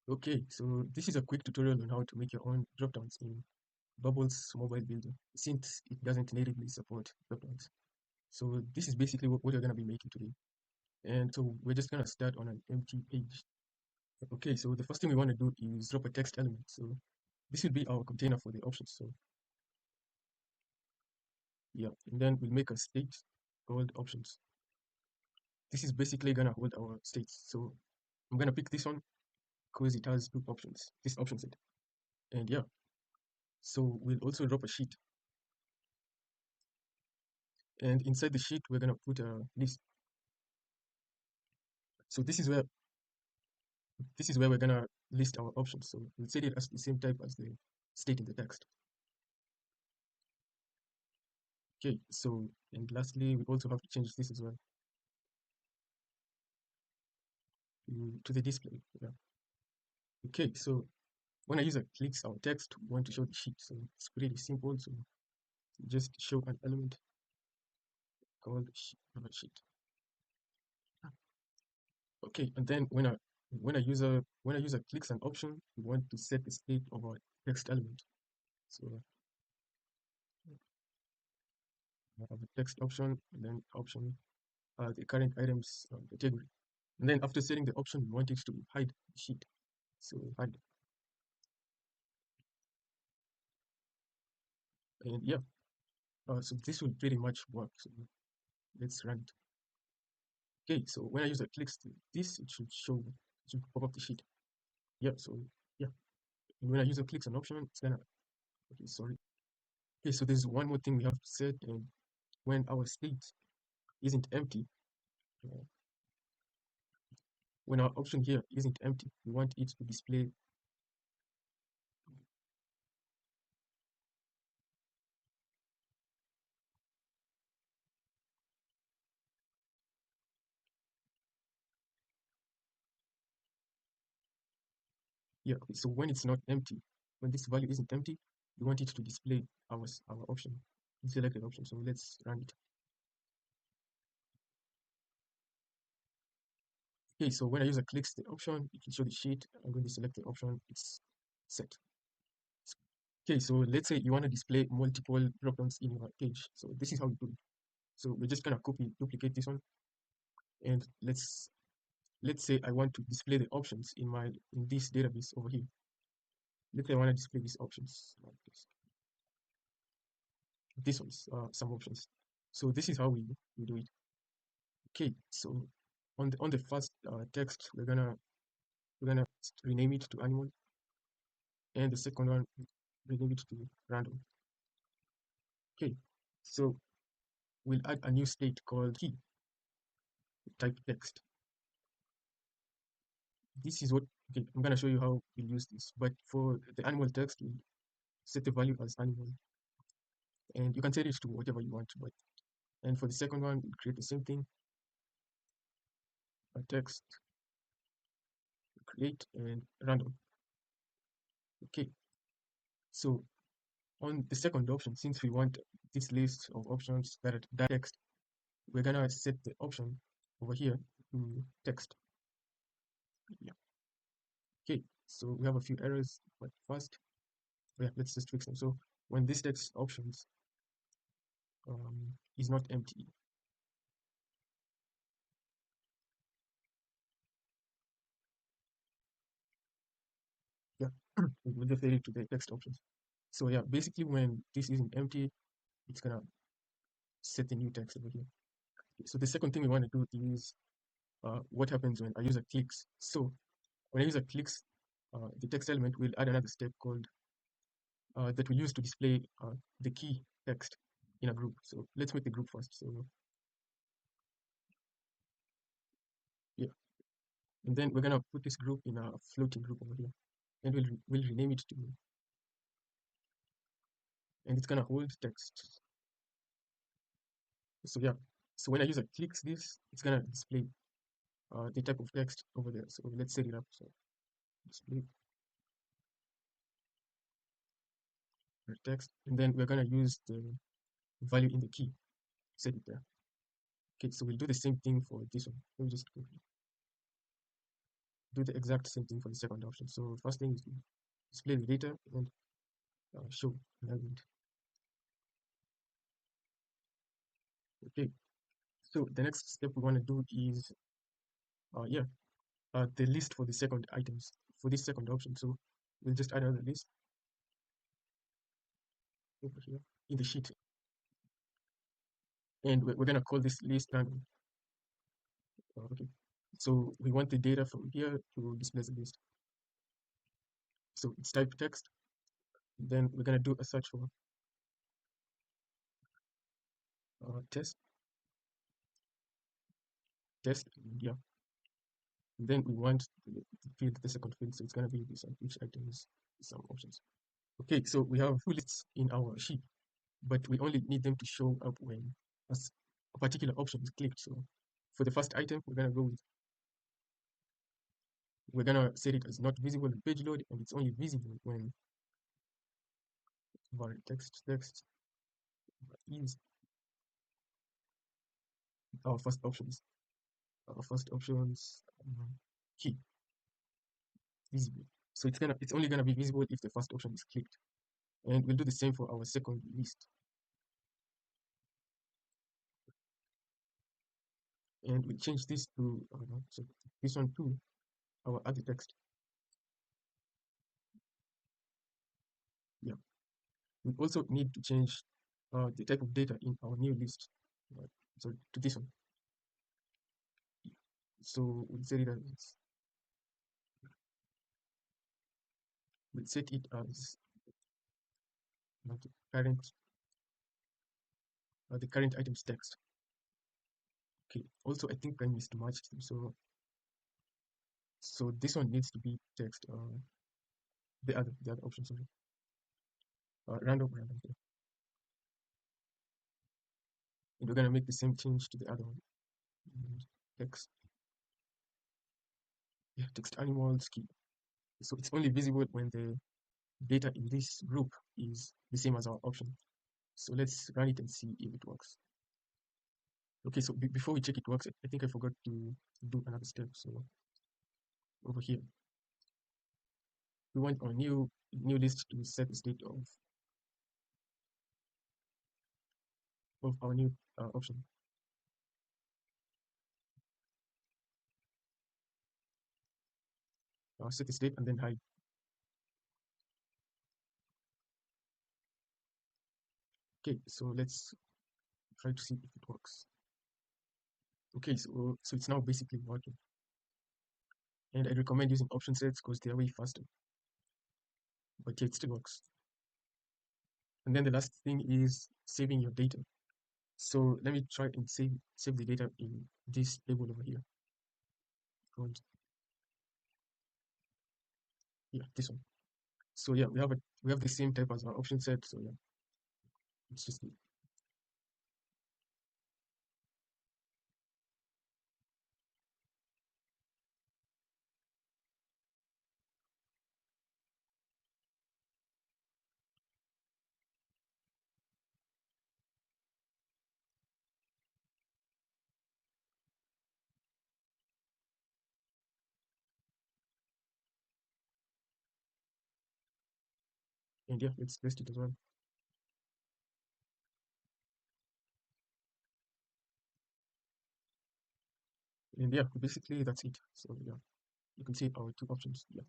Okay, so this is a quick tutorial on how to make your own dropdowns in Bubble's mobile builder, since it doesn't natively support dropdowns. So this is basically what you're going to be making today. And so we're just going to start on an empty page. Okay, so the first thing we want to do is drop a text element. So this will be our container for the options. So yeah, and then we'll make a state called options. This is basically going to hold our states. So I'm going to pick this one because it has two options, this option set. And yeah, so we'll also drop a sheet. And inside the sheet, we're going to put a list. So this is where we're gonna list our options. So we'll set it as the same type as the state in the text. Okay, so and lastly, we also have to change this as well to the display. Yeah. Okay, so when a user clicks our text, we want to show the sheet. So it's pretty simple. So just show an element called sheet. Okay, and then when a user clicks an option, we want to set the state of our text element. So I have a text option and then option the current items category. And then after setting the option, we want it to hide the sheet. So hide. And yeah, so this will pretty much work. So let's run it. Okay, so when a user clicks this, it should pop up the sheet. Yeah, so yeah. And when a user clicks an option, it's gonna, okay, sorry. Okay, so there's one more thing we have to set. And when our state isn't empty, uh, when our option here isn't empty, we want it to display. Yeah, okay, so when it's not empty, when this value isn't empty, we want it to display our option, the selected option. So let's run it. Okay, so when a user clicks the option, it will show the sheet, and when they select the option, it's set. Okay, so let's say you want to display multiple dropdowns in your page. So this is how you do it. So we're just gonna duplicate this one, and let's say I want to display the options in this database over here. Let's say I want to display these options like this. This one's some options. So this is how we do it. Okay, so on the first text, we're gonna rename it to animal, and the second one rename it to random. Okay, so we'll add a new state called key type text. This is what, okay, I'm gonna show you how we'll use this. But for the animal text, we'll set the value as animal, and you can set it to whatever you want. But and for the second one, we'll create the same thing, a text, create and random. Okay, so on the second option, since we want this list of options that text, we're gonna set the option over here to text. Yeah. Okay, so we have a few errors, but first, yeah, let's just fix them. So when this text options is not empty, yeah, we'll just set it to the text options. So yeah, basically when this isn't empty, it's gonna set the new text over here. Okay, so the second thing we want to do is what happens when a user clicks. So when a user clicks the text element, we'll add another step called that we use to display the key text in a group. So let's make the group first. So yeah, and then we're gonna put this group in a floating group over here, and we'll rename it to, and it's gonna hold text. So yeah, so when a user clicks this, it's gonna display the type of text over there. So let's set it up. So display text, and then we're gonna use the value in the key, set it there. Okay, so we'll do the same thing for this one. Let me just go here. do the exact same thing for the second option. So first thing is to display the data and show alignment. Okay, so the next step we want to do is yeah, the list for the second items for this second option. So we'll just add another list over here in the sheet, and we're gonna call this list random. Okay, so we want the data from here to display the list. So it's type text. Then we're gonna do a search for test, test, yeah. And then we want the field, the second field, so it's gonna be this one, each item is some options. Okay, so we have two lists in our sheet, but we only need them to show up when a particular option is clicked. So for the first item, we're gonna set it as not visible in page load, and it's only visible when var text is our first options. Our first options key visible. So it's only gonna be visible if the first option is clicked. And we'll do the same for our second list. And we'll change this to so this one to our other text. Yeah. We also need to change the type of data in our new list. So to this one. So we'll set it as the current the current items text. Okay. Also, I think I mismatched them. So this one needs to be text. The other option, sorry. Random. Yeah. And we're gonna make the same change to the other one. And text. Yeah, text animals key. So it's only visible when the data in this group is the same as our option. So let's run it and see if it works. Okay, so before we check it works, I think I forgot to do another step. So over here, we want our new list to set the state of our new option. Set the state and then hide. Okay, so let's try to see if it works. Okay, so it's now basically working. And I recommend using option sets because they're way faster. But yeah, it still works. And then the last thing is saving your data. So let me try and save the data in this table over here. Called, yeah, this one. So yeah, we have the same type as our option set. So yeah, it's just good. And yeah, let's test it as well. And yeah, basically that's it. So yeah, you can see our two options. Yeah.